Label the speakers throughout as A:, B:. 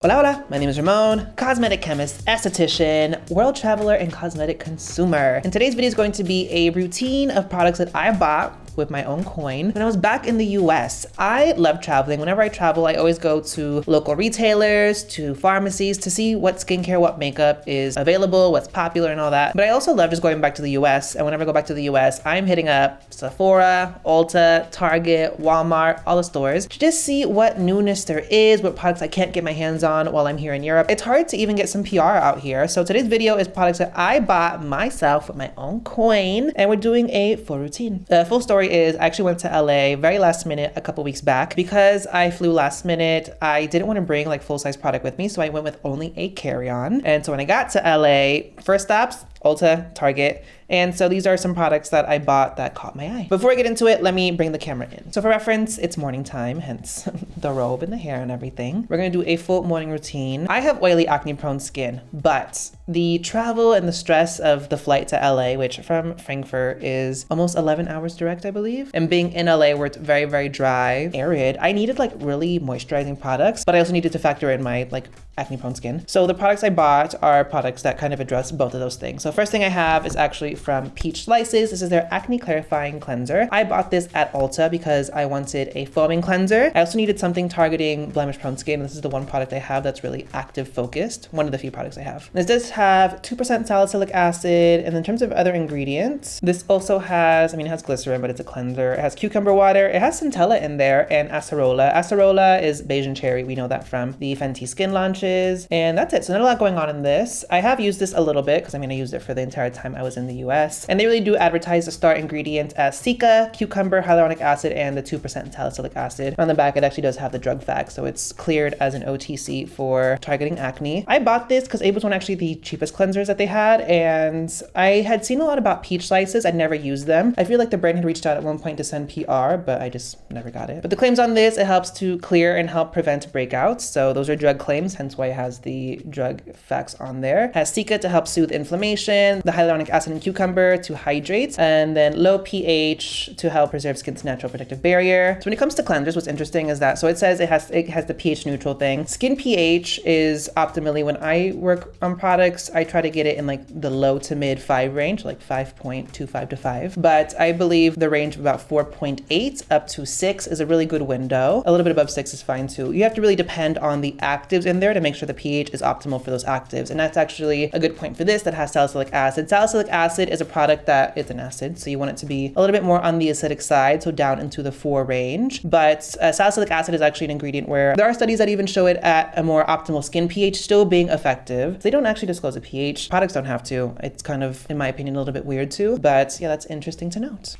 A: Hola, hola, my name is Ramon, cosmetic chemist, esthetician, world traveler, and cosmetic consumer. And today's video is going to be a routine of products that I bought with my own coin when I was back in the US. I love traveling. Whenever I travel, I always go to local retailers, to pharmacies to see what skincare, what makeup is available, what's popular and all that. But I also love just going back to the US. And whenever I go back to the US, I'm hitting up Sephora, Ulta, Target, Walmart, all the stores to just see what newness there is, what products I can't get my hands on while I'm here in Europe. It's hard to even get some PR out here. So today's video is products that I bought myself with my own coin, and we're doing a full routine. The full story is I actually went to LA very last minute a couple weeks back. Because I flew last minute, I didn't want to bring like full-size product with me, so I went with only a carry-on. And so when I got to LA, first stops, Ulta, Target. And so these are some products that I bought that caught my eye. Before I get into it, let me bring the camera in. So for reference, it's morning time, hence the robe and the hair and everything. We're gonna do a full morning routine. I have oily, acne-prone skin, but the travel and the stress of the flight to LA, which from Frankfurt is almost 11 hours direct, I believe. And being in LA where it's very, very dry, arid, I needed like really moisturizing products, but I also needed to factor in my like acne-prone skin. So the products I bought are products that kind of address both of those things. So first thing I have is actually from Peach Slices. This is their acne clarifying cleanser. I bought this at Ulta because I wanted a foaming cleanser. I also needed something targeting blemish prone skin. This is the one product I have that's really active focused. One of the few products I have. This does have 2% salicylic acid. And in terms of other ingredients, this also has, it has glycerin, but it's a cleanser. It has cucumber water. It has centella in there and acerola. Acerola is Bayesian cherry. We know that from the Fenty skin launches. And that's it. So not a lot going on in this. I have used this a little bit because I used it for the entire time I was in the US. And they really do advertise the star ingredient as cica, cucumber, hyaluronic acid, and the 2% salicylic acid. On the back, it actually does have the drug facts. So it's cleared as an OTC for targeting acne. I bought this because it was one actually the cheapest cleansers that they had. And I had seen a lot about Peach Slices. I'd never used them. I feel like the brand had reached out at one point to send PR, but I just never got it. But the claims on this, it helps to clear and help prevent breakouts. So those are drug claims, hence why it has the drug facts on there. It has cica to help soothe inflammation, the hyaluronic acid and cucumber to hydrate, and then low pH to help preserve skin's natural protective barrier. So when it comes to cleansers, what's interesting is that, so it says it has the pH neutral thing. Skin pH is optimally, when I work on products, I try to get it in like the low to mid 5 range, like 5.25 to 5. But I believe the range of about 4.8 up to 6 is a really good window. A little bit above 6 is fine too. You have to really depend on the actives in there to make sure the pH is optimal for those actives. And that's actually a good point for this that has salicylic acid. Salicylic acid is a product that it's an acid, so you want it to be a little bit more on the acidic side, so down into the 4 range. But salicylic acid is actually an ingredient where there are studies that even show it at a more optimal skin pH still being effective. They don't actually disclose a pH. Products don't have to. It's kind of, in my opinion, a little bit weird too. But yeah, that's interesting to note.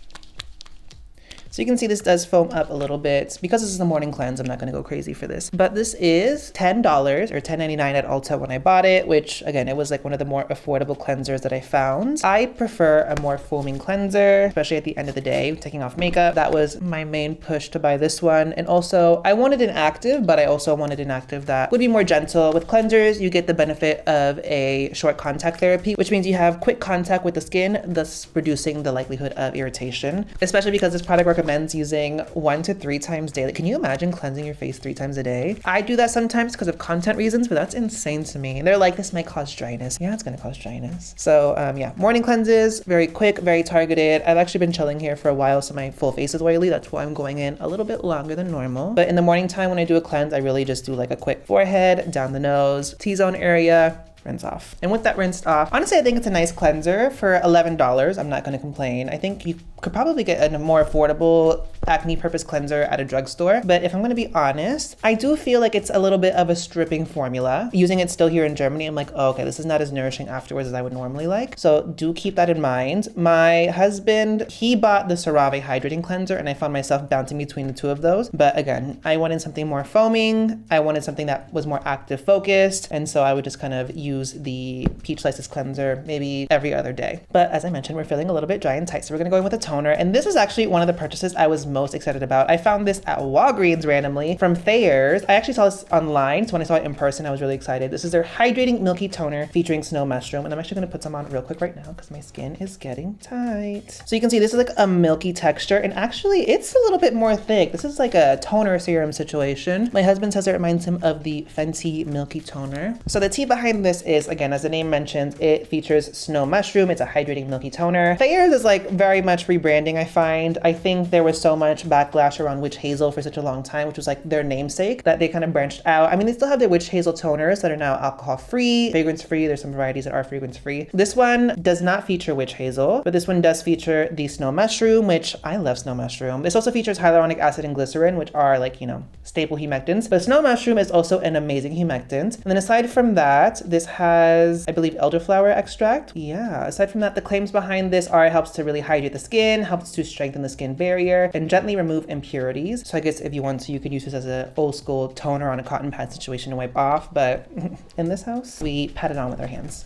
A: So you can see this does foam up a little bit. Because this is a morning cleanse, I'm not gonna go crazy for this. But this is $10 or $10.99 at Ulta when I bought it, which again, it was like one of the more affordable cleansers that I found. I prefer a more foaming cleanser, especially at the end of the day, taking off makeup. That was my main push to buy this one. And also I wanted an active, but I also wanted an active that would be more gentle. With cleansers, you get the benefit of a short contact therapy, which means you have quick contact with the skin, thus reducing the likelihood of irritation, especially because this product recommends using 1 to 3 times daily. Can you imagine cleansing your face 3 times a day? I do that sometimes because of content reasons, but that's insane to me. They're like, this might cause dryness. Yeah, it's gonna cause dryness. So yeah, morning cleanses, very quick, very targeted. I've actually been chilling here for a while, so my full face is oily. That's why I'm going in a little bit longer than normal. But in the morning time when I do a cleanse, I really just do like a quick forehead, down the nose, T-zone area, rinse off. And with that rinsed off, honestly, I think it's a nice cleanser for $11. I'm not going to complain. I think you could probably get a more affordable acne purpose cleanser at a drugstore. But if I'm going to be honest, I do feel like it's a little bit of a stripping formula. Using it still here in Germany, I'm like, oh, okay, this is not as nourishing afterwards as I would normally like. So do keep that in mind. My husband, he bought the CeraVe hydrating cleanser, and I found myself bouncing between the two of those. But again, I wanted something more foaming. I wanted something that was more active focused. And so I would just kind of use the Peach Slices cleanser maybe every other day. But as I mentioned, we're feeling a little bit dry and tight, so we're gonna go in with a toner. And this is actually one of the purchases I was most excited about. I found this at Walgreens randomly from Thayers. I actually saw this online, so when I saw it in person, I was really excited. This is their Hydrating Milky Toner featuring snow mushroom, and I'm actually gonna put some on real quick right now because my skin is getting tight. So you can see this is like a milky texture, and actually it's a little bit more thick. This is like a toner serum situation. My husband says it reminds him of the Fenty Milky Toner. So the tea behind this is, again, as the name mentions, it features snow mushroom. It's a hydrating milky toner. Thayers is like very much rebranding, I find. I think there was so much backlash around witch hazel for such a long time, which was like their namesake, that they kind of branched out. I mean, they still have their witch hazel toners that are now alcohol free, fragrance free. There's some varieties that are fragrance free. This one does not feature witch hazel, but this one does feature the snow mushroom, which I love snow mushroom. This also features hyaluronic acid and glycerin, which are like, you know, staple humectants. But snow mushroom is also an amazing humectant. And then aside from that, this has, I believe, elderflower extract. Yeah, aside from that, the claims behind this are it helps to really hydrate the skin, helps to strengthen the skin barrier, and gently remove impurities. So I guess if you want to, you could use this as an old school toner on a cotton pad situation to wipe off. But in this house, we pat it on with our hands.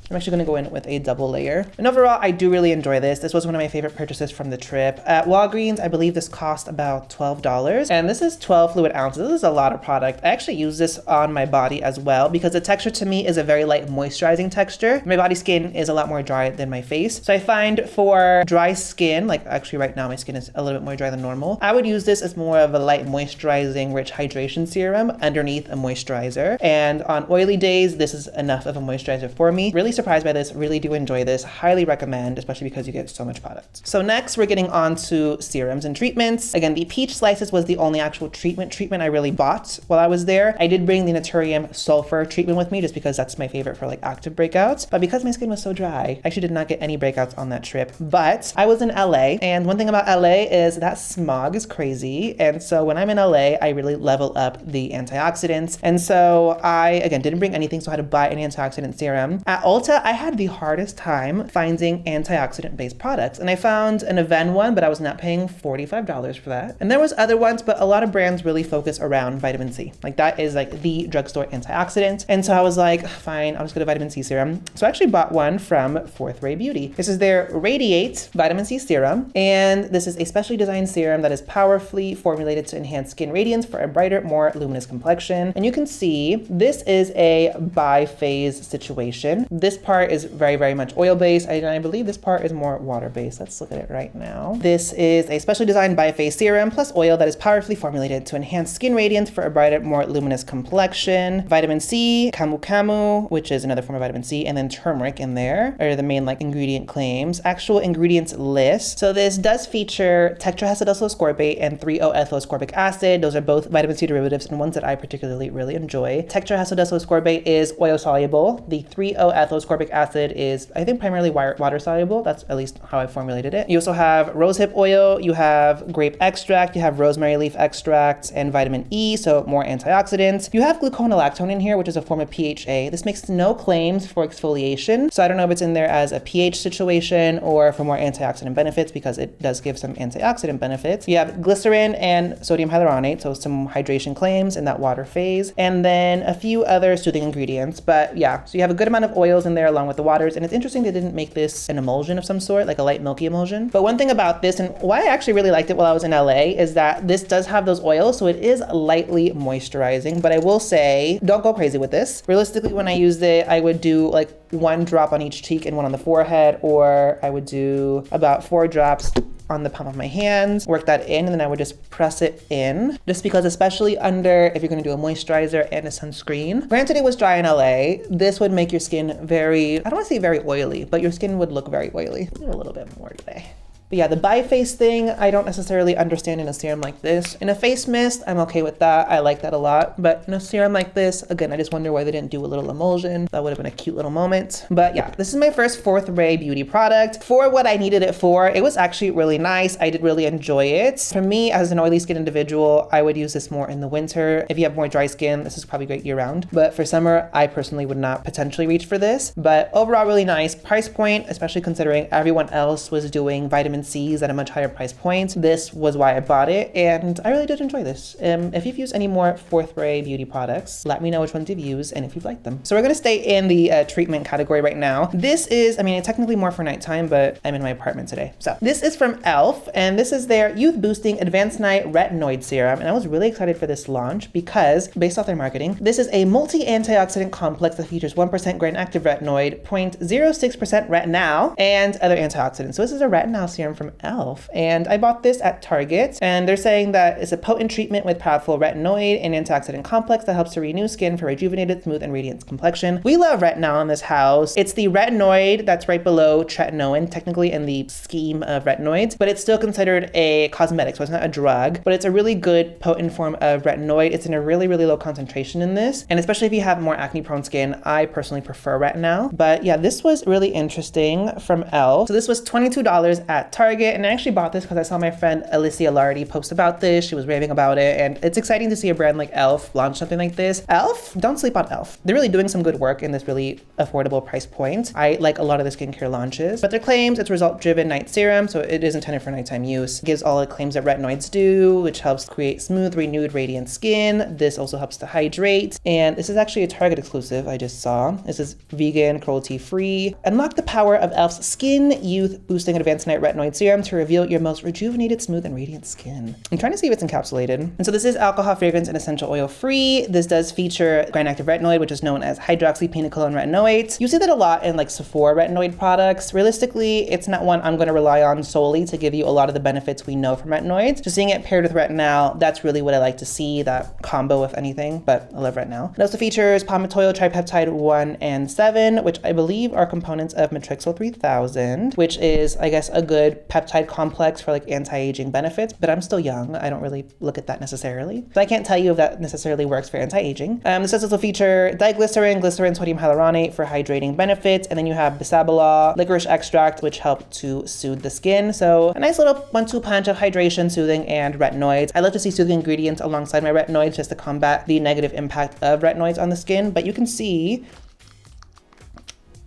A: I'm actually gonna go in with a double layer. And overall, I do really enjoy this. This was one of my favorite purchases from the trip. At Walgreens, I believe this cost about $12. And this is 12 fluid ounces. This is a lot of product. I actually use this on my body as well because the texture to me is a very light moisturizing texture. My body skin is a lot more dry than my face. So I find for dry skin, like actually right now my skin is a little bit more dry than normal, I would use this as more of a light moisturizing, rich hydration serum underneath a moisturizer. And on oily days, this is enough of a moisturizer for me. Really surprised by this, really do enjoy this, highly recommend, especially because you get so much product. So next we're getting on to serums and treatments. Again, the peach slices was the only actual treatment I really bought while I was there. I did bring the Naturium sulfur treatment with me just because that's my favorite for like active breakouts, but because my skin was so dry, I actually did not get any breakouts on that trip. But I was in LA, and one thing about LA is that smog is crazy, and so when I'm in LA, I really level up the antioxidants. And so I, again, didn't bring anything, so I had to buy an antioxidant serum. At Ulta, I had the hardest time finding antioxidant-based products, and I found an Aven one, but I was not paying $45 for that. And there was other ones, but a lot of brands really focus around vitamin C. Like that is like the drugstore antioxidant. And so I was like, fine, I'll just get a vitamin C serum. So I actually bought one from Fourth Ray Beauty. This is their Raydiate vitamin C serum, and this is a specially designed serum that is powerfully formulated to enhance skin radiance for a brighter, more luminous complexion. And you can see this is a bi-phase situation. This part is very, very much oil-based, and I believe this part is more water-based. Let's look at it right now. This is a specially designed bi-phase serum plus oil that is powerfully formulated to enhance skin radiance for a brighter, more luminous complexion. Vitamin C, camu camu, which is another form of vitamin C, and then turmeric in there are the main like ingredient claims. Actual ingredients list. So this does feature tetrahydroxyascorbate and 3-O-ethylascorbic acid. Those are both vitamin C derivatives and ones that I particularly really enjoy. Tetrahydroxyascorbate is oil soluble. The 3-O-ethylascorbic acid is, I think, primarily water soluble. That's at least how I formulated it. You also have rosehip oil, you have grape extract, you have rosemary leaf extracts, and vitamin E, so more antioxidants. You have gluconolactone in here, which is a form of PHA. This makes no claims for exfoliation, so I don't know if it's in there as a pH situation or for more antioxidant benefits, because it does give some antioxidant benefits. You have glycerin and sodium hyaluronate, so some hydration claims in that water phase, and then a few other soothing ingredients. But yeah, so you have a good amount of oils in there along with the waters, and it's interesting they didn't make this an emulsion of some sort, like a light milky emulsion. But one thing about this, and why I actually really liked it while I was in LA, is that this does have those oils, so it is lightly moisturizing. But I will say, don't go crazy with this. Realistically, when I used it, I would do like 1 drop on each cheek and 1 on the forehead, or I would do about 4 drops on the palm of my hands, work that in, and then I would just press it in, just because especially under, if you're gonna do a moisturizer and a sunscreen. Granted, it was dry in LA, this would make your skin very, I don't wanna say very oily, but your skin would look very oily. A little bit more today. But yeah, the bi-phase thing, I don't necessarily understand in a serum like this. In a face mist, I'm okay with that. I like that a lot. But in a serum like this, again, I just wonder why they didn't do a little emulsion. That would have been a cute little moment. But yeah, this is my first Fourth Ray Beauty product. For what I needed it for, it was actually really nice. I did really enjoy it. For me, as an oily skin individual, I would use this more in the winter. If you have more dry skin, this is probably great year round. But for summer, I personally would not potentially reach for this. But overall, really nice. Price point, especially considering everyone else was doing vitamin vitamin C's at a much higher price point. This was why I bought it, and I really did enjoy this. If you've used any more Fourth Ray beauty products, let me know which ones you've used and if you've liked them. So we're gonna stay in the treatment category right now. This is, I mean, it's technically more for nighttime, but I'm in my apartment today. So this is from e.l.f. and this is their Youth Boosting Advanced Night Retinoid Serum. And I was really excited for this launch because based off their marketing, this is a multi-antioxidant complex that features 1% grain active retinoid, 0.06% retinol, and other antioxidants. So this is a retinol serum from e.l.f. And I bought this at Target, and they're saying that it's a potent treatment with powerful retinoid and antioxidant complex that helps to renew skin for rejuvenated, smooth, and radiant complexion. We love retinol in this house. It's the retinoid that's right below tretinoin, technically in the scheme of retinoids, but it's still considered a cosmetic, so it's not a drug, but it's a really good potent form of retinoid. It's in a really, really low concentration in this, and especially if you have more acne-prone skin, I personally prefer retinol. But yeah, this was really interesting from e.l.f. So this was $22 at Target, and I actually bought this because I saw my friend Alicia Lardy post about this. She was raving about it, and it's exciting to see a brand like e.l.f. launch something like this. e.l.f., don't sleep on e.l.f. They're really doing some good work in this really affordable price point. I like a lot of the skincare launches, but their claims it's result-driven night serum, so it is intended for nighttime use. It gives all the claims that retinoids do, which helps create smooth, renewed, radiant skin. This also helps to hydrate, and this is actually a Target exclusive I just saw. This is vegan, cruelty-free. Unlock the power of e.l.f.'s Skin Youth Boosting Advanced Night Retinoid Serum to reveal your most rejuvenated, smooth, and radiant skin. I'm trying to see if it's encapsulated. And so this is alcohol, fragrance, and essential oil free. This does feature grain active retinoid, which is known as hydroxypenocolone retinoate. You see that a lot in like Sephora retinoid products. Realistically, it's not one I'm going to rely on solely to give you a lot of the benefits we know from retinoids. Just seeing it paired with retinol, that's really what I like to see, that combo if anything, but I love retinol. It also features palmitoyl tripeptide 1 and 7, which I believe are components of Matrixyl 3000, which is, I guess, a good peptide complex for like anti-aging benefits, but I'm still young. I don't really look at that necessarily. So I can't tell you if that necessarily works for anti-aging. This does also feature diglycerin, glycerin, sodium hyaluronate for hydrating benefits, and then you have bisabolol, licorice extract, which help to soothe the skin. So a nice little 1-2 punch of hydration, soothing, and retinoids. I love to see soothing ingredients alongside my retinoids just to combat the negative impact of retinoids on the skin, but you can see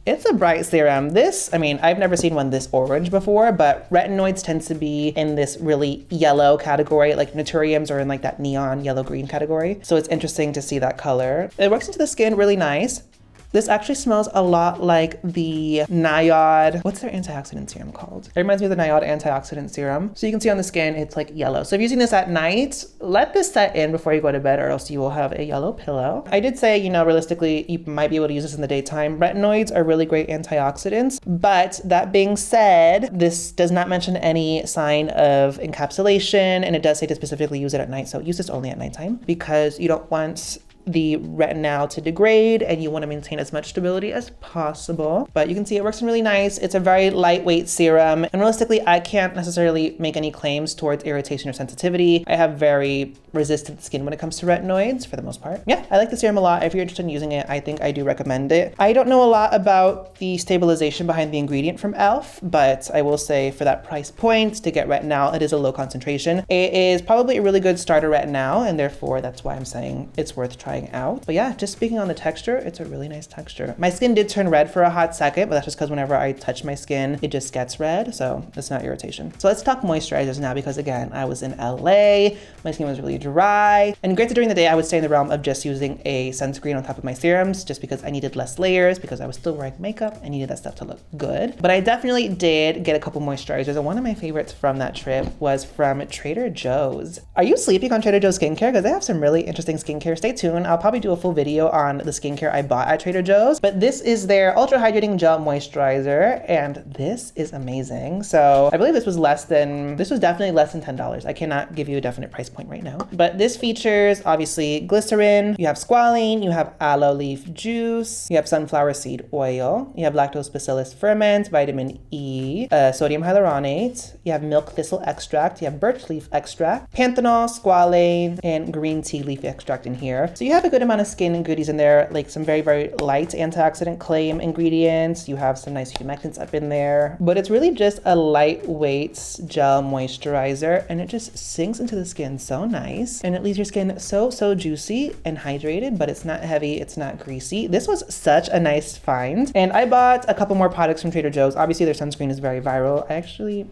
A: it's a bright serum. This, I mean, I've never seen one this orange before, but retinoids tend to be in this really yellow category, like Naturiums are in like that neon yellow-green category. So it's interesting to see that color. It works into the skin really nice. This actually smells a lot like the Nyod, what's their antioxidant serum called? It reminds me of the Nyod antioxidant serum. So you can see on the skin, it's like yellow. So if you're using this at night, let this set in before you go to bed or else you will have a yellow pillow. I did say, you know, realistically, you might be able to use this in the daytime. Retinoids are really great antioxidants, but that being said, this does not mention any sign of encapsulation, and it does say to specifically use it at night. So use this only at nighttime because you don't want the retinol to degrade and you want to maintain as much stability as possible. But you can see it works really nice. It's a very lightweight serum, and realistically I can't necessarily make any claims towards irritation or sensitivity. I have very resistant skin when it comes to retinoids for the most part. Yeah, I like the serum a lot. If you're interested in using it, I think I do recommend it. I don't know a lot about the stabilization behind the ingredient from e.l.f., but I will say for that price point to get retinol, it is a low concentration. It is probably a really good starter retinol, and therefore that's why I'm saying it's worth trying out. But yeah, just speaking on the texture, it's a really nice texture. My skin did turn red for a hot second, but that's just because whenever I touch my skin, it just gets red, so it's not irritation. So let's talk moisturizers now, because again, I was in LA, my skin was really dry, and granted during the day I would stay in the realm of just using a sunscreen on top of my serums just because I needed less layers, because I was still wearing makeup and needed that stuff to look good. But I definitely did get a couple moisturizers, and one of my favorites from that trip was from Trader Joe's. Are you sleeping on Trader Joe's skincare? Because they have some really interesting skincare. Stay tuned. I'll probably do a full video on the skincare I bought at Trader Joe's, but this is their Ultra-Hydrating Gel Moisturizer, and this is amazing. So I believe this was definitely less than $10. I cannot give you a definite price point right now, but this features obviously glycerin, you have squalene, you have aloe leaf juice, you have sunflower seed oil, you have lactose bacillus ferment, vitamin E, sodium hyaluronate, you have milk thistle extract, you have birch leaf extract, panthenol, squalane, and green tea leaf extract in here. So you you have a good amount of skin and goodies in there, like some very, very light antioxidant claim ingredients. You have some nice humectants up in there, but it's really just a lightweight gel moisturizer, and it just sinks into the skin so nice, and it leaves your skin so juicy and hydrated, but it's not heavy, it's not greasy. This was such a nice find, and I bought a couple more products from Trader Joe's. Obviously their sunscreen is very viral.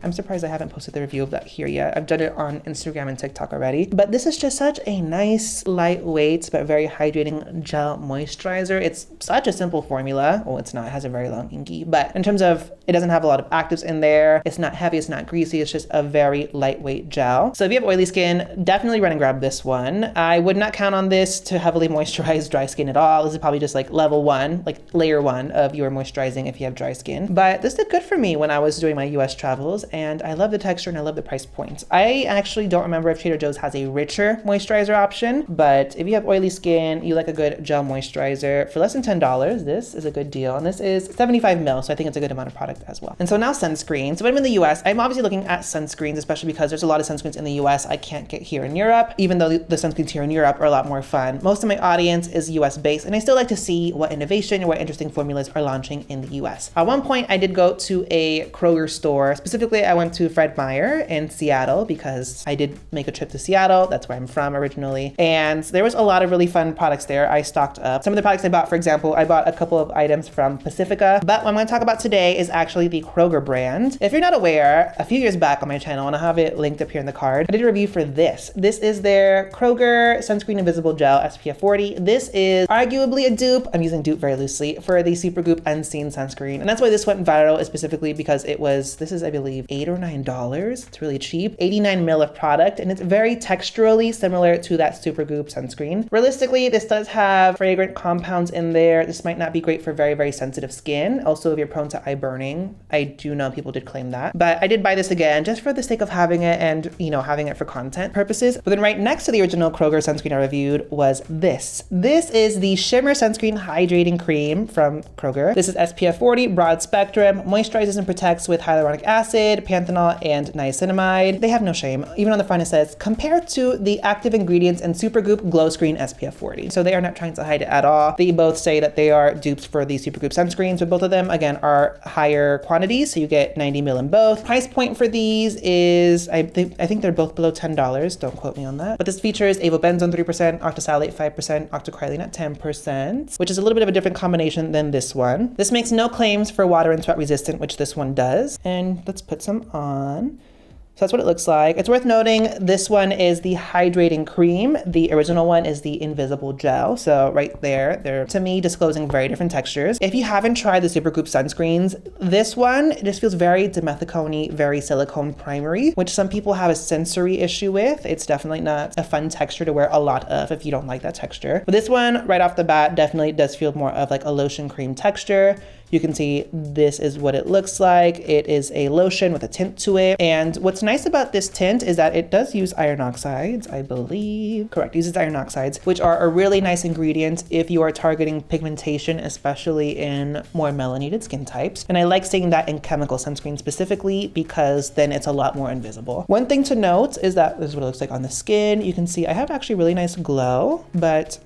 A: I'm surprised I haven't posted the review of that here yet. I've done it on Instagram and TikTok already, but this is just such a nice, lightweight, but very hydrating gel moisturizer. It's such a simple formula. Well, it's not, it has a very long inky, but in terms of, it doesn't have a lot of actives in there. It's not heavy, it's not greasy, it's just a very lightweight gel. So if you have oily skin, definitely run and grab this one. I would not count on this to heavily moisturize dry skin at all. This is probably just like level 1, like layer 1 of your moisturizing if you have dry skin. But this did good for me when I was doing my US travels, and I love the texture and I love the price point. I actually don't remember if Trader Joe's has a richer moisturizer option, but if you have oily skin, you like a good gel moisturizer, for less than $10, this is a good deal. And this is 75 ml, so I think it's a good amount of product as well. And so now sunscreen. So when I'm in the US, I'm obviously looking at sunscreens, especially because there's a lot of sunscreens in the US I can't get here in Europe, even though the sunscreens here in Europe are a lot more fun. Most of my audience is US based, and I still like to see what innovation or what interesting formulas are launching in the US. At one point, I did go to a Kroger store. Specifically, I went to Fred Meyer in Seattle because I did make a trip to Seattle. That's where I'm from originally. And there was a lot of really fun products there. I stocked up. Some of the products I bought, for example, I bought a couple of items from Pacifica, but what I'm going to talk about today is actually the Kroger brand. If you're not aware, a few years back on my channel, and I'll have it linked up here in the card, I did a review for this. This is their Kroger Sunscreen Invisible Gel SPF 40. This is arguably a dupe, I'm using dupe very loosely, for the Supergoop Unseen Sunscreen. And that's why this went viral, is specifically because this is, I believe, $8 or $9. It's really cheap. 89 ml of product, and it's very texturally similar to that Supergoop sunscreen. Realistically, this does have fragrant compounds in there. This might not be great for very, very sensitive skin. Also, if you're prone to eye burning, I do know people did claim that. But I did buy this again just for the sake of having it and, you know, having it for content purposes. But then right next to the original Kroger sunscreen I reviewed was this. This is the Shimmer Sunscreen Hydrating Cream from Kroger. This is SPF 40, broad spectrum, moisturizes and protects with hyaluronic acid, panthenol, and niacinamide. They have no shame. Even on the front it says, compared to the active ingredients in Supergoop Glow Screen SPF 40. So they are not trying to hide it at all. They both say that they are dupes for the Supergoop sunscreens, but both of them, again, are higher quantities. So you get 90 ml in both. Price point for these is, I think they're both below $10. Don't quote me on that. But this features avobenzone 3%, octisalate 5%, octocrylene at 10%, which is a little bit of a different combination than this one. This makes no claims for water and sweat resistant, which this one does. And let's put some on. So that's what it looks like. It's worth noting, this one is the hydrating cream. The original one is the invisible gel. So right there, they're, to me, disclosing very different textures. If you haven't tried the Supergoop sunscreens, this one just feels very dimethicone, very silicone primery, which some people have a sensory issue with. It's definitely not a fun texture to wear a lot of if you don't like that texture. But this one, right off the bat, definitely does feel more of like a lotion cream texture. You can see this is what it looks like. It is a lotion with a tint to it. And what's nice about this tint is that it does use iron oxides, I believe. Correct, uses iron oxides, which are a really nice ingredient if you are targeting pigmentation, especially in more melanated skin types. And I like seeing that in chemical sunscreen specifically because then it's a lot more invisible. One thing to note is that this is what it looks like on the skin. You can see I have actually really nice glow, but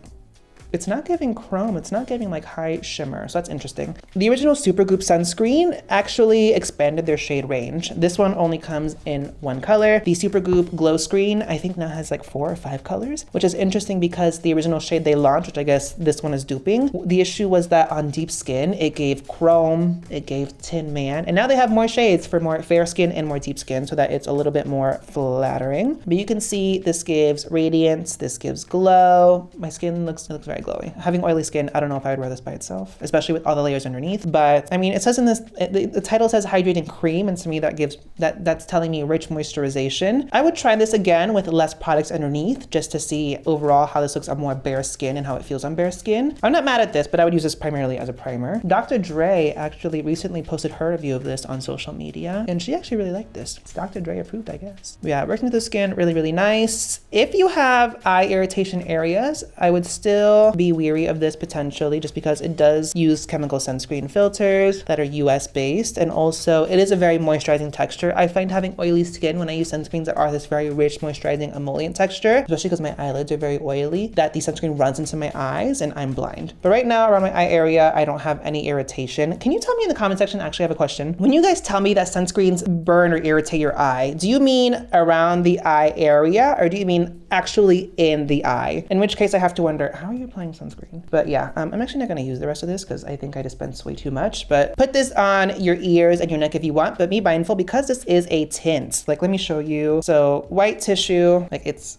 A: it's not giving chrome, it's not giving like high shimmer, so that's interesting. The original Supergoop sunscreen actually expanded their shade range. This one only comes in one color. The Supergoop Glow Screen, I think now has like 4 or 5 colors, which is interesting because the original shade they launched, which I guess this one is duping, the issue was that on deep skin, it gave chrome, it gave Tin Man, and now they have more shades for more fair skin and more deep skin so that it's a little bit more flattering. But you can see this gives radiance, this gives glow. My skin looks very glowy. Having oily skin, I don't know if I would wear this by itself, especially with all the layers underneath. But I mean, it says in this, the title says hydrating cream, and to me that's telling me rich moisturization. I would try this again with less products underneath just to see overall how this looks on more bare skin and how it feels on bare skin. I'm not mad at this, but I would use this primarily as a primer. Dr. Dre actually recently posted her review of this on social media, and she actually really liked this. It's Dr. Dre approved, I guess. Yeah, working with the skin, really, really nice. If you have eye irritation areas, I would still be weary of this potentially just because it does use chemical sunscreen filters that are US based, and also it is a very moisturizing texture. I find having oily skin when I use sunscreens that are this very rich moisturizing emollient texture, especially because my eyelids are very oily, that the sunscreen runs into my eyes and I'm blind. But right now around my eye area, I don't have any irritation. Can you tell me in the comment section, actually I have a question. When you guys tell me that sunscreens burn or irritate your eye, do you mean around the eye area or do you mean actually in the eye? In which case I have to wonder, how are you applying sunscreen? But yeah, I'm actually not gonna use the rest of this because I think I dispense way too much, but put this on your ears and your neck if you want, but be mindful because this is a tint. Like, let me show you. So white tissue, like it's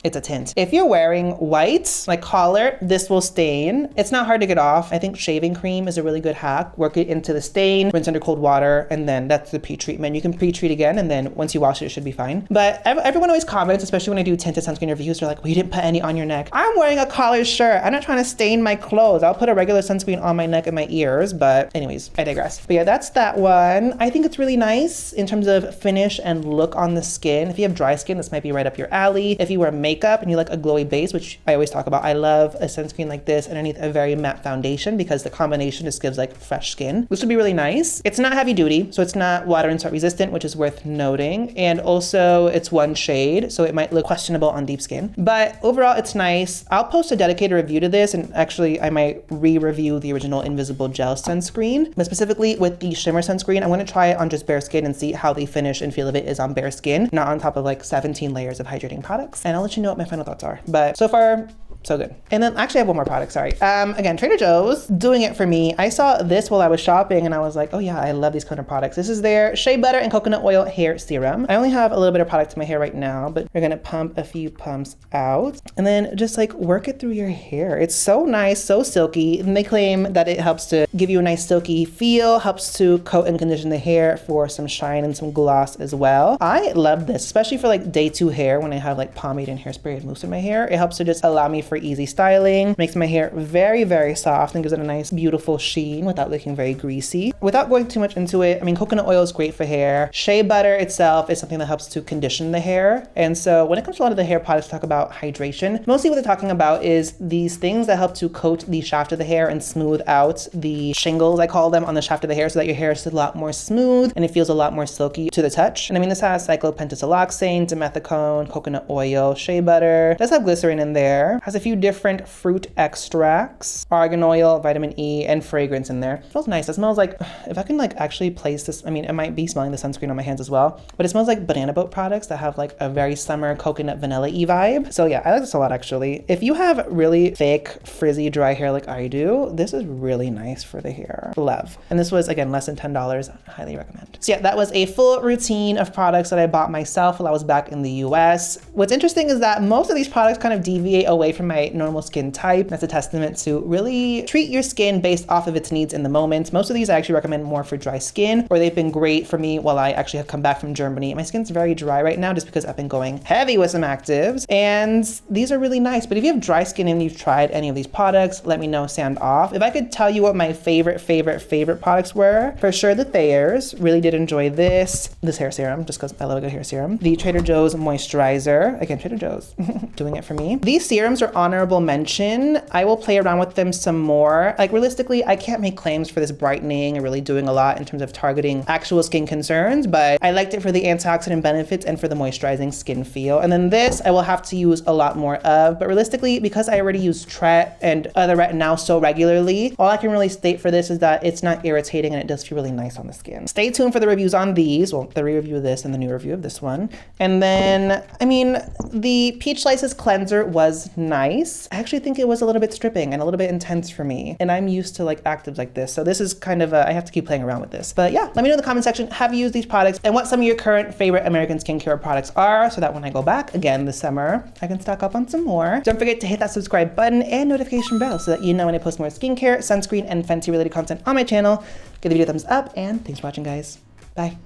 A: a tint. If you're wearing white, like collar, this will stain. It's not hard to get off. I think shaving cream is a really good hack. Work it into the stain, rinse under cold water, and then that's the pre-treatment. You can pre-treat again, and then once you wash it, it should be fine. But everyone always comments, especially when I do tinted sunscreen reviews, they're like, well, you didn't put any on your neck. I'm wearing a collared shirt. I'm not trying to stain my clothes. I'll put a regular sunscreen on my neck and my ears, but anyways, I digress. But yeah, that's that one. I think it's really nice in terms of finish and look on the skin. If you have dry skin, this might be right up your alley. If you wear makeup and you like a glowy base, which I always talk about, I love a sunscreen like this underneath a very matte foundation because the combination just gives like fresh skin. This would be really nice. It's not heavy duty, so it's not water and sweat resistant, which is worth noting. And also it's one shade, so it might look questionable on deep skin. But overall, it's nice. I'll post a dedicated review to this, and actually I might re-review the original Invisible Gel sunscreen. But specifically with the Shimmer sunscreen, I'm gonna try it on just bare skin and see how the finish and feel of it is on bare skin, not on top of like 17 layers of hydrating products. And I'll let you know what my final thoughts are. But so far, so good. And then actually I have one more product, sorry. Again, Trader Joe's doing it for me. I saw this while I was shopping and I was like, oh yeah, I love these kind of products. This is their shea butter and coconut oil hair serum. I only have a little bit of product in my hair right now, but we're gonna pump a few pumps out and then just like work it through your hair. It's so nice, so silky. And they claim that it helps to give you a nice silky feel, helps to coat and condition the hair for some shine and some gloss as well. I love this, especially for like day 2 hair when I have like pomade and hairspray and mousse in my hair. It helps to just allow me for easy styling, makes my hair very, very soft and gives it a nice, beautiful sheen without looking very greasy. Without going too much into it, I mean, coconut oil is great for hair. Shea butter itself is something that helps to condition the hair. And so when it comes to a lot of the hair products talk about hydration, mostly what they're talking about is these things that help to coat the shaft of the hair and smooth out the shingles, I call them, on the shaft of the hair so that your hair is a lot more smooth and it feels a lot more silky to the touch. And I mean, this has cyclopentasiloxane, dimethicone, coconut oil, shea butter. It does have glycerin in there. Has a few different fruit extracts, argan oil, vitamin E, and fragrance in there. It smells nice. It smells like, if I can like actually place this, I mean, it might be smelling the sunscreen on my hands as well, but it smells like banana boat products that have like a very summer coconut vanilla-y vibe. So yeah, I like this a lot actually. If you have really thick, frizzy, dry hair like I do, this is really nice for the hair. Love. And this was, again, less than $10. Highly recommend. So yeah, that was a full routine of products that I bought myself while I was back in the US. What's interesting is that most of these products kind of deviate away from my normal skin type. That's a testament to really treat your skin based off of its needs in the moment. Most of these I actually recommend more for dry skin, or they've been great for me while I actually have come back from Germany. My skin's very dry right now just because I've been going heavy with some actives, and these are really nice. But if you have dry skin and you've tried any of these products, let me know, sound off. If I could tell you what my favorite products were, for sure the Thayers. Really did enjoy this hair serum, just because I love a good hair serum. The Trader Joe's Moisturizer. Again, Trader Joe's doing it for me. These serums are honorable mention. I will play around with them some more. Like realistically, I can't make claims for this brightening or really doing a lot in terms of targeting actual skin concerns, but I liked it for the antioxidant benefits and for the moisturizing skin feel. And then this, I will have to use a lot more of, but realistically, because I already use Tret and other retinol so regularly, all I can really state for this is that it's not irritating and it does feel really nice on the skin. Stay tuned for the reviews on these. Well, the re-review of this and the new review of this one. And then, I mean, the Peach Slices cleanser was nice. I actually think it was a little bit stripping and a little bit intense for me. And I'm used to like actives like this. So this is kind of I have to keep playing around with this. But yeah, let me know in the comment section, have you used these products and what some of your current favorite American skincare products are, so that when I go back again this summer, I can stock up on some more. Don't forget to hit that subscribe button and notification bell so that you know when I post more skincare, sunscreen, and Fenty related content on my channel. Give the video a thumbs up and thanks for watching, guys. Bye.